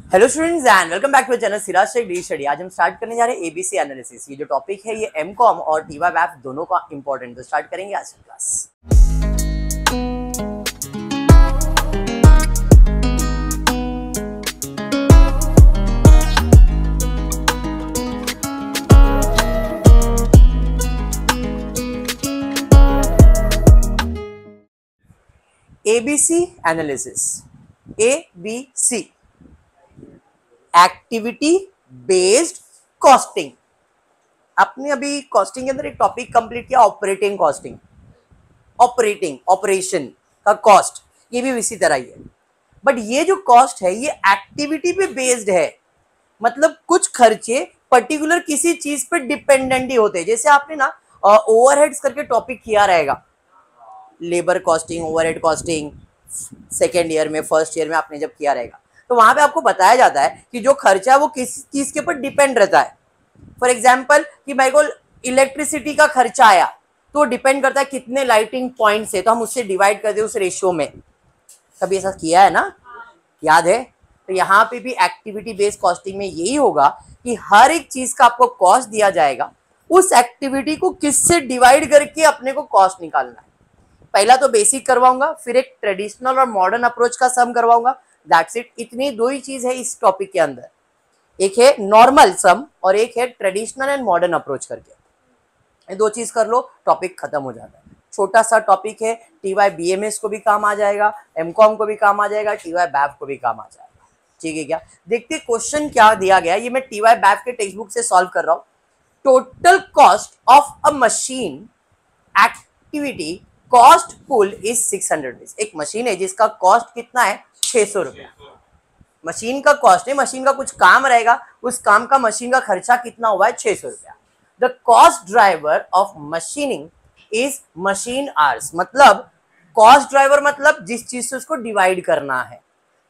Hello students and welcome back to channel Siraj Shaikh the study. आज हम start करने जा रहे हैं एबीसी एनालिसिस। ये जो टॉपिक है ये एमकॉम और टीवाई बैफ दोनों का इंपॉर्टेंट। तो स्टार्ट करेंगे आज की class. ABC analysis, ABC activity based costing. आपने अभी कॉस्टिंग के अंदर एक टॉपिक कंप्लीट किया, ऑपरेटिंग कॉस्टिंग। ऑपरेशन का कॉस्ट ये भी इसी तरह ही है, बट ये जो कॉस्ट है ये एक्टिविटी पे बेस्ड है। मतलब कुछ खर्चे पर्टिकुलर किसी चीज पे डिपेंडेंट ही होते हैं। जैसे आपने ना ओवरहेड्स करके टॉपिक किया रहेगा, labour costing, overhead costing, second year में, फर्स्ट ईयर में आपने जब किया रहेगा, तो वहां पे आपको बताया जाता है कि जो खर्चा है वो किस चीज के ऊपर डिपेंड रहता है। फॉर एग्जाम्पल कि मेरे को इलेक्ट्रिसिटी का खर्चा आया तो डिपेंड करता है कितने लाइटिंग पॉइंट्स है, तो हम उससे डिवाइड कर दे उस रेशियो में। कभी ऐसा किया है ना, याद है? तो यहाँ पे भी एक्टिविटी बेस्ड कॉस्टिंग में यही होगा कि हर एक चीज का आपको कॉस्ट दिया जाएगा, उस एक्टिविटी को किससे डिवाइड करके अपने को कॉस्ट निकालना है। पहला तो बेसिक करवाऊंगा, फिर एक ट्रेडिशनल और मॉडर्न अप्रोच का सम करवाऊंगा। That's it. इतनी दो ही चीज है इस टॉपिक के अंदर, एक है नॉर्मल सम और एक है ट्रेडिशनल एंड मॉडर्न अप्रोच करके। ये दो चीज कर लो, टॉपिक खत्म हो जाता है। छोटा सा टॉपिक है, टीवाई बीएमएस को भी काम आ जाएगा, एमकॉम को भी काम आ जाएगा, टीवाई बैफ को भी काम आ जाएगा। ठीक है क्या? देखते क्वेश्चन क्या दिया गया। ये मैं टीवाई बैफ के टेक्स्ट बुक से सॉल्व कर रहा हूँ। Total cost of a machine activity cost pool is 600 rupees. एक मशीन है जिसका कॉस्ट कितना है? 600 रुपया। मशीन का कॉस्ट है, मशीन का कुछ काम रहेगा, उस काम का मशीन का खर्चा कितना हुआ है? 600 रुपया। The cost driver of machining is machine hours. मतलब कॉस्ट ड्राइवर मतलब जिस चीज से उसको डिवाइड करना है।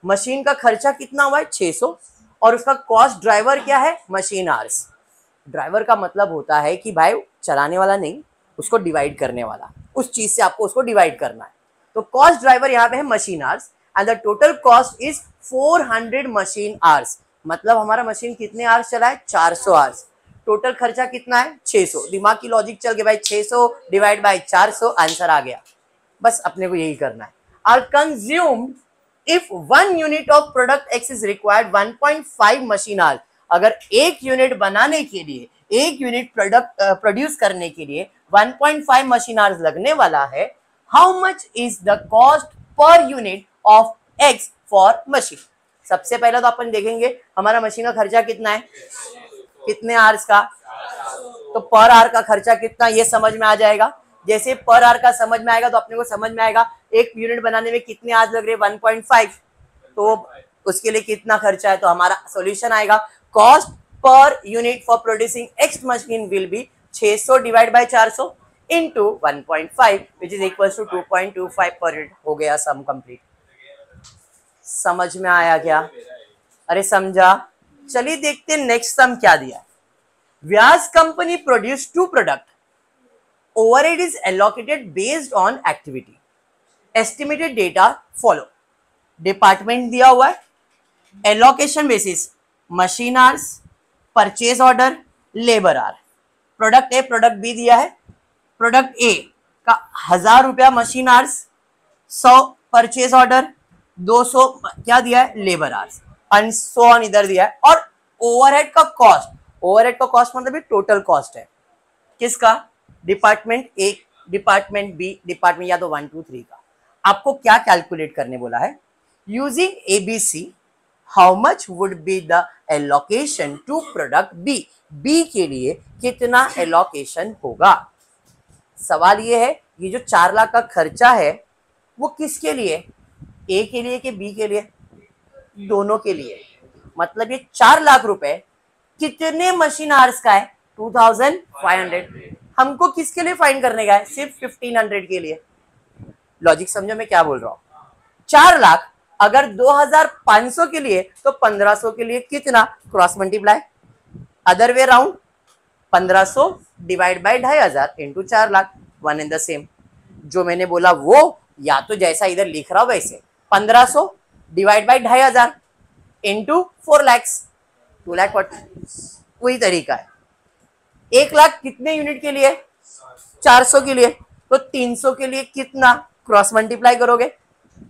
मशीन का खर्चा कितना हुआ है? 600, और उसका कॉस्ट ड्राइवर क्या है? Machine hours. ड्राइवर का मतलब होता है कि भाई चलाने वाला नहीं, उसको डिवाइड करने वाला, उस चीज से आपको उसको डिवाइड करना है। तो कॉस्ट ड्राइवर यहाँ पे है machine hours and the total cost is 400 machine hours. मतलब हमारा मशीन कितने आवर्स चला है? 400 आवर्स। टोटल खर्चा कितना है? 600। दिमाग की लॉजिक चल के भाई 600 डिवाइड बाय 400, आंसर आ गया। बस अपने को यही करना है। Are consumed if 1 unit of product X is required 1.5 machine hours. अगर एक यूनिट बनाने के लिए, एक यूनिट प्रोडक्ट प्रोड्यूस करने के लिए 1.5 मशीन आवर्स लगने वाला है, how much is the cost per unit of x for machine. सबसे पहला तो अपन देखेंगे हमारा मशीन का खर्चा कितना है, कितने आवर्स का, तो पर आवर का खर्चा कितना, ये समझ में आ जाएगा। जैसे पर आवर का समझ में आएगा तो अपने को समझ में आएगा एक यूनिट बनाने में कितने आवर्स लग रहे हैं? 1.5, तो उसके लिए कितना खर्चा है। तो हमारा सॉल्यूशन आएगा cost per unit for producing X machine will be 600 divide by 400 into 1.5 which is equal to 2.25 per unit. हो गया सम कंप्लीट। समझ में आया क्या? अरे समझा। चलिए देखते हैं नेक्स्ट सम क्या दिया। Vyas company produce 2 product, overhead is allocated based on activity, estimated data follow. Department दिया हुआ है, allocation basis machine hours, purchase order, labour hour. Product A, product B दिया है। प्रोडक्ट ए का 1000 रुपया मशीन आवर्स, 100 परचेज ऑर्डर, 200 क्या दिया है? Labour hours, and so on इधर दिया है। और ओवरहेड का कॉस्ट, ओवरहेड का कॉस्ट मतलब ये टोटल कॉस्ट है किसका? Department A, department B, department या तो 1 2 3 का। आपको क्या कैलकुलेट करने बोला है? Using ABC how much would be the allocation to product B. B के लिए कितना एलोकेशन होगा? सवाल ये है, ये जो 4 लाख का खर्चा है वो किसके लिए? ए के लिए कि बी के लिए? दोनों के लिए। मतलब ये 4 लाख रुपए कितने मशीन आवर्स का है? 2500। हमको किसके लिए फाइंड करने का है? सिर्फ 1500 के लिए। लॉजिक समझो मैं क्या बोल रहा हूं। 4 लाख अगर 2500 के लिए तो 1500 के लिए कितना? Cross multiply, other way round, 1500 divide by 2500 into 4 lakh, one in the same. जो मैंने बोला वो या तो जैसा इधर लिख रहा हूं वैसे 1500 divide by 2500 into 4 lakhs, 2 lakh 40, वही तरीका है। 1 लाख कितने यूनिट के लिए? 400 के लिए। तो 300 के लिए कितना क्रॉस मल्टीप्लाई करोगे?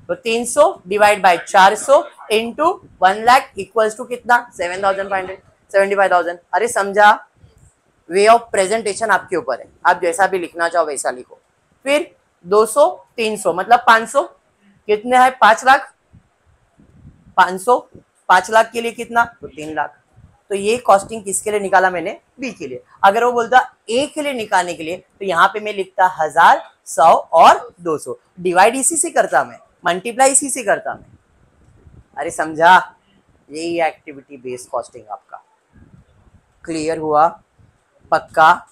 तो 300 divide by 400 into 1 lakh equals to कितना? 7,500, 75,000। अरे समझा? वे ऑफ प्रेजेंटेशन आपके ऊपर है, आप जैसा भी लिखना चाहो वैसा लिखो। फिर 200 300 मतलब 500 कितने है? 5 लाख। 500 5 लाख के लिए कितना? तो 3 लाख। तो ये कॉस्टिंग किसके लिए निकाला मैंने? बी के लिए। अगर वो बोलता ए के लिए निकालने के लिए तो यहाँ पे मैं लिखता 1000, 100 और 200। डिवाइड इसी से करता मैं, मल्टीप्लाई इसी से करता मैं। अरे समझा? यही एक्टिविटी बेस्ड कॉस्टिंग आपका। क्लियर हुआ? पक्का?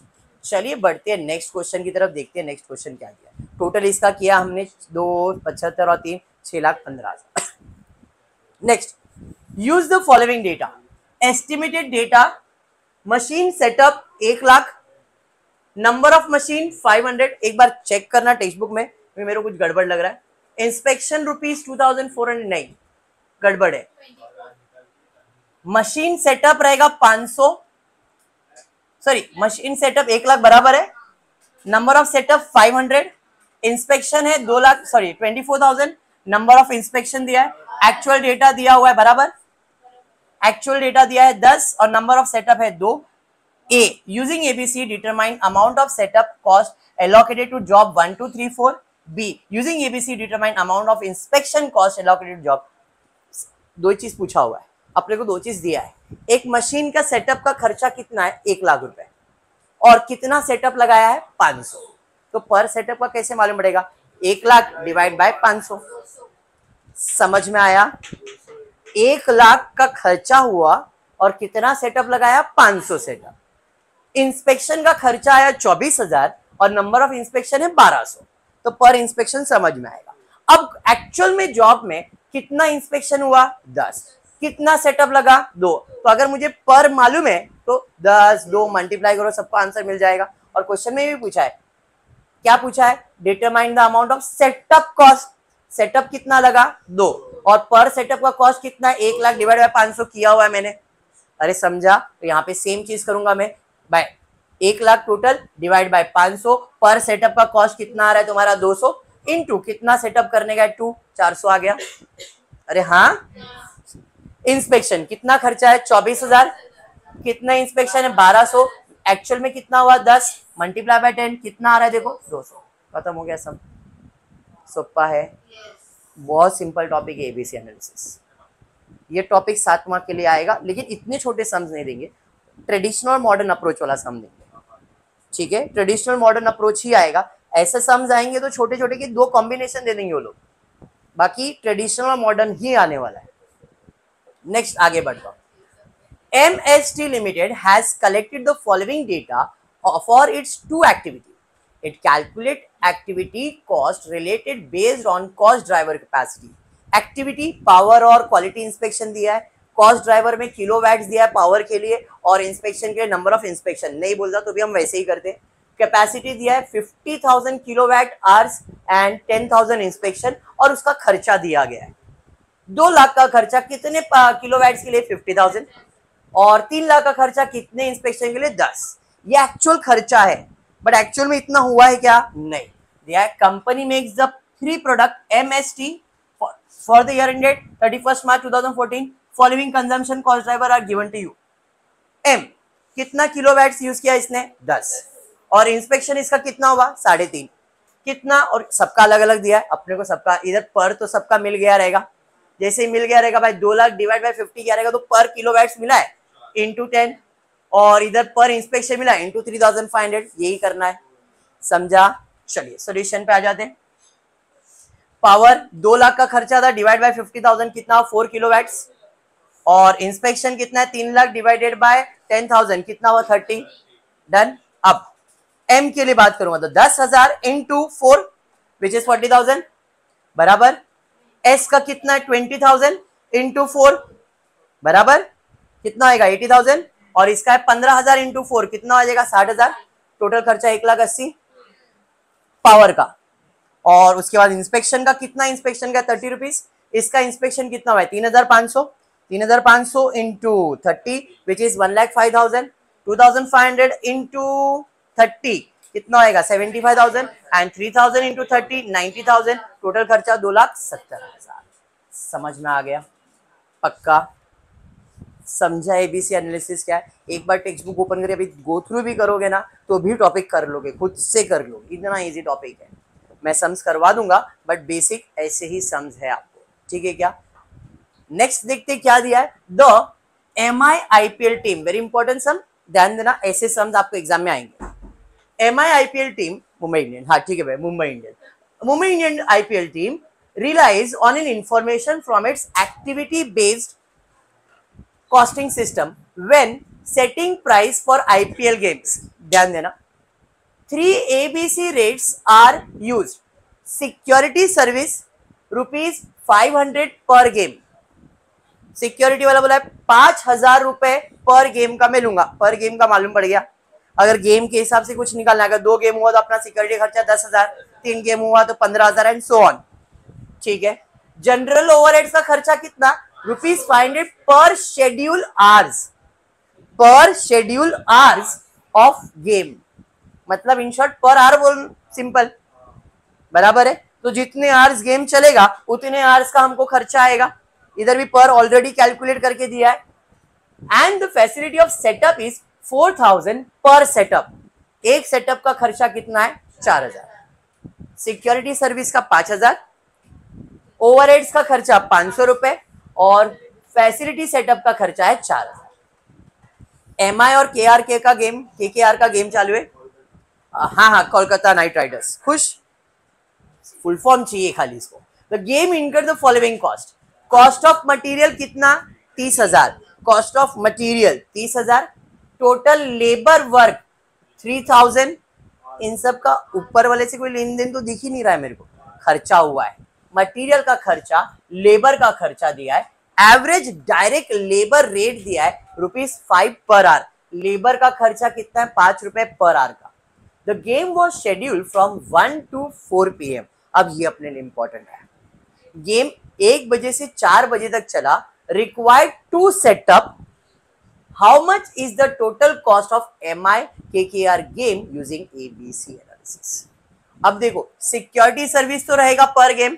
चलिए बढ़ते हैं नेक्स्ट क्वेश्चन की तरफ, देखते हैं नेक्स्ट क्वेश्चन क्या किया। टोटल इसका किया हमने 275 और 3 6,15,000। Next, use the following data. Estimated data, machine setup 1 lakh, number of machine 500। एक बार चेक करना टेक्स्ट बुक में, मेरे को कुछ गड़बड़ लग रहा है। इंस्पेक्शन रुपीज 2,400, नहीं गड़बड़ है। मशीन सेटअप रहेगा 500, सॉरी मशीन सेटअप 1 लाख बराबर है, नंबर ऑफ सेटअप 500, इंस्पेक्शन है 2 lakh, sorry 24,000, number of inspection दिया है, एक्चुअल डेटा दिया हुआ है बराबर, एक्चुअल डेटा दिया है 10 और नंबर ऑफ सेटअप है 2। A using ABC determine amount of setup cost allocated to job 1 2 3 4। B using ABC determine amount of inspection cost allocated job. दो चीज पूछा हुआ है अपने को, दो चीज दिया है। एक मशीन का सेटअप का खर्चा कितना है? 1 लाख रुपए, और कितना सेटअप लगाया है? 500। तो पर सेटअप का कैसे मालूम पड़ेगा? 1 लाख डिवाइड बाय 500। समझ में आया? 1 लाख का खर्चा हुआ और कितना सेटअप लगाया? 500 सेटअप। इंस्पेक्शन का खर्चा आया 24,000 और नंबर ऑफ इंस्पेक्शन है 1200, तो पर इंस्पेक्शन समझ में आएगा। अब एक्चुअल में जॉब में कितना इंस्पेक्शन हुआ? 10। कितना सेटअप लगा? 2। तो अगर मुझे पर मालूम है तो 10 2 मल्टीप्लाई करो, सबका आंसर मिल जाएगा। और क्वेश्चन में भी पूछा है, क्या पूछा है? Determine the amount of setup cost. Setup कितना लगा? 2, और पर सेटअप का कॉस्ट कितना? 1 लाख डिवाइड बाय 500 किया हुआ है मैंने। अरे समझा? तो यहाँ पे सेम चीज करूंगा मैं, by 1 lakh total divide by 500, per setup का कॉस्ट कितना आ रहा है तुम्हारा? 200, इनटू कितना सेटअप करने का? 2, 400 आ गया। अरे हाँ, इंस्पेक्शन कितना खर्चा है? 24,000, कितना इंस्पेक्शन है? 1200, एक्चुअल में कितना हुआ? 10, मल्टीप्लाई बाय 10 कितना आ रहा है? देखो 200। खत्म हो गया सब। सोपा है, बहुत सिंपल टॉपिक है एबीसी एनालिसिस। ये टॉपिक 7 मार्क के लिए आएगा, लेकिन इतने छोटे सम्स नहीं देंगे, ट्रेडिशनल मॉडर्न अप्रोच वाला सम देंगे। ठीक है, ट्रेडिशनल मॉडर्न अप्रोच ही आएगा। ऐसे सम्स आएंगे तो छोटे छोटे की 2 कॉम्बिनेशन दे देंगे वो लोग, बाकी ट्रेडिशनल मॉडर्न ही आने वाला है। नेक्स्ट आगे बढ़ता हूं। MST Limited has collected the following data for its 2 activity. It calculate activity cost related based on cost driver capacity. Activity power और quality inspection दिया है, cost driver में किलोवाट्स दिया है पावर के लिए, और इंस्पेक्शन के नंबर ऑफ इंस्पेक्शन नहीं बोलता तो भी हम वैसे ही करते हैं। कैपेसिटी दिया है 50,000 किलोवाट आवर्स एंड 10,000 इंस्पेक्शन, और उसका खर्चा दिया गया है 2 लाख का खर्चा कितने किलोवाट्स के लिए? 50,000, और 3 लाख का खर्चा कितने इंस्पेक्शन के लिए? 10। ये एक्चुअल खर्चा है, बट एक्चुअल में इतना हुआ है क्या? नहीं दिया है। Company makes the 3 product MST for the year ended 31 March 2014। Following consumption cost driver are given to you. M कितना किलोवाट्स यूज किया इसने? 10, और इंस्पेक्शन इसका कितना हुआ? 3.5। कितना? और सबका अलग अलग दिया है अपने को, सबका इधर पर तो सबका मिल गया रहेगा। जैसे ही मिल गया रहेगा भाई, 2 लाख डिवाइड बाय 50 क्या रहेगा? तो पर किलोवाट्स मिला है इंटू 10, और इधर पर इंस्पेक्शन मिला इंटू 3,500। यही करना है, समझा? चलिए सोल्यूशन पे आ जाते हैं। पावर 2 लाख का खर्चा था, डिवाइड बाय 50,000 कितना? 4 किलोवाट्स, और इंस्पेक्शन कितना है? 3 लाख डिवाइडेड बाय 10,000 कितना हुआ? 30। डन। अब M के लिए बात करूंगा तो 10,000 इंटू 4 विच इज 40,000 बराबर। S का कितना है? 20,000 इंटू 4 बराबर कितना आएगा? 80,000, और इसका है 15,000 इंटू 4 कितना आ जाएगा? 60,000। टोटल खर्चा 1,80,000 पावर का। और उसके बाद इंस्पेक्शन का कितना? इंस्पेक्शन का 30 रुपीज। इसका इंस्पेक्शन कितना हुआ है? 3,500। 3,500 इंटू 30 विच इज 1,05,000, 2,500 इंटू 30 कितना होएगा 75,000 एंड 3,000 इंटू 30 90,000, टोटल खर्चा 2,70,000। समझ में आ गया? पक्का समझा एबीसी एनालिसिस क्या है? एक बार टेक्स्ट बुक ओपन करके अभी गो थ्रू भी करोगे ना तो भी टॉपिक कर लोगे, खुद से कर लोगे, इतना इजी टॉपिक है। मैं सम्स करवा दूंगा बट बेसिक ऐसे ही सम्स है आपको, ठीक है क्या? नेक्स्ट देखते क्या दिया है, the MI IPL team, very important sum, ध्यान देना, ऐसे सम्स आपको एग्जाम में आएंगे। MI IPL team Mumbai Indian, हाँ ठीक है भाई, Mumbai Indian IPL team relies on an information from its activity based costing system when setting price for IPL games। ध्यान देना, 3 ABC rates are used। Security service ₹500 पर गेम, सिक्योरिटी वाला बोला है 5,000 रुपए पर गेम का मैं लूंगा, पर गेम का मालूम पड़ गया। अगर गेम के हिसाब से कुछ निकालना है, अगर 2 गेम हुआ तो अपना सिक्योरिटी खर्चा 10,000, 3 गेम हुआ तो 15,000 एंड सो ऑन, ठीक है। जनरल ओवरहेड्स का खर्चा कितना, ₹500 पर शेड्यूल आवर्स ऑफ गेम, मतलब इन शॉर्ट पर आवर बोल, सिंपल, बराबर है। तो जितने आवर्स गेम चलेगा उतने आवर्स का हमको खर्चा आएगा, इधर भी पर ऑलरेडी कैलकुलेट करके दिया है। And the facility of setup is 4,000 पर सेटअप, एक सेटअप का खर्चा कितना है 4,000, सिक्योरिटी सर्विस का 5,000, ओवरहेड्स का खर्चा 500 रुपए और फैसिलिटी सेटअप का खर्चा है 4,000। MI और KRK का गेम, KKR का गेम चालू है, हाँ कोलकाता नाइट राइडर्स, खुश, फुल फॉर्म चाहिए खाली इसको। The game incurred the following cost, cost of material कितना 30,000, cost of material 30,000, total labour work 3,000, इन सब का ऊपर वाले से कोई लेन देन तो दिख ही नहीं रहा है मेरे को, खर्चा हुआ है। मटेरियल का खर्चा, लेबर का खर्चा दिया है, एवरेज डायरेक्ट लेबर रेट दिया है ₹5 पर आवर, लेबर का खर्चा कितना है 5 रुपए पर आवर का। The game was scheduled from 1 to 4 PM। अब ये अपने लिए इंपॉर्टेंट है, गेम 1 बजे से 4 बजे तक चला, required to setup, how much is the total cost of MI KKR game using ABC analysis. अब देखो, सिक्योरिटी सर्विस तो रहेगा पर गेम,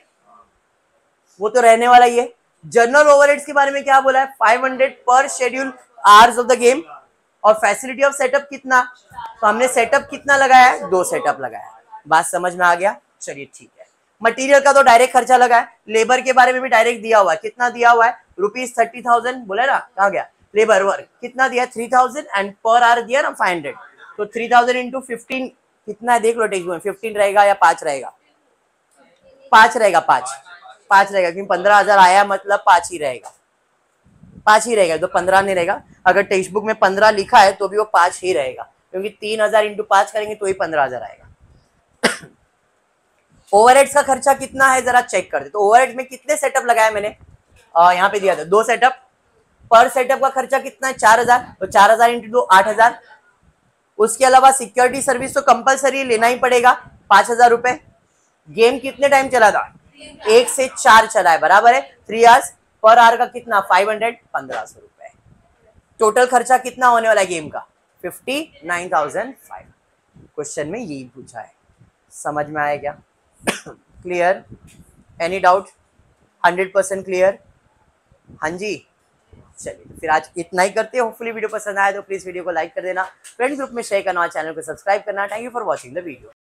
वो तो रहने वाला ही है। जनरल ओवरहेड्स के बारे में क्या बोला है, 500 पर schedule hours of the game, और फैसिलिटी ऑफ सेटअप कितना, तो हमने सेटअप कितना लगाया है 2 सेटअप लगाया है, बात समझ में आ गया? चलिए ठीक है। मटेरियल का तो डायरेक्ट खर्चा लगा है, लेबर के बारे में भी डायरेक्ट दिया हुआ है, कितना दिया हुआ है ₹30,000 बोला ना, कहाँ गया, लेबर वर्क कितना दिया 3,000 एंड पर आवर दिया ना 500, तो 3,000 इंटू 15 कितना है देख लो, टेक्स्ट में 15 रहेगा या 5 रहेगा, 5 रहेगा, 5 रहेगा, क्योंकि 15,000 आया मतलब 5 ही रहेगा, 5 ही रहेगा, तो 15 नहीं रहेगा। अगर टेक्स्ट बुक में 15 लिखा है तो भी वो 5 ही रहेगा, क्योंकि 3,000 इंटू 5 करेंगे तो ही 15,000 आएगा। ओवरहेड्स का खर्चा कितना है जरा चेक कर दे, तो ओवरहेड में कितने सेटअप लगाए मैंने, यहाँ पे दिया था 2 सेटअप, पर सेटअप का खर्चा कितना है 4,000, तो 4,000 इंटू 2 8,000। उसके अलावा सिक्योरिटी सर्विस तो कंपलसरी लेना ही पड़ेगा 5,000 रुपए। गेम कितने टाइम चला था, 1 से 4 चला है, बराबर है 3 आवर्स, पर आवर का कितना 500, 1,500 रुपए। टोटल खर्चा कितना होने वाला है गेम का 59,500। क्वेश्चन में यही पूछा है, समझ में आया क्या? क्लियर? Any doubt? 100% क्लियर? हाँ जी, चलिए फिर आज इतना ही करते हैं। होपफुली वीडियो पसंद आया तो प्लीज वीडियो को लाइक कर देना, फ्रेंड्स ग्रुप में शेयर करना, चैनल को सब्सक्राइब करना। Thank you for watching the video.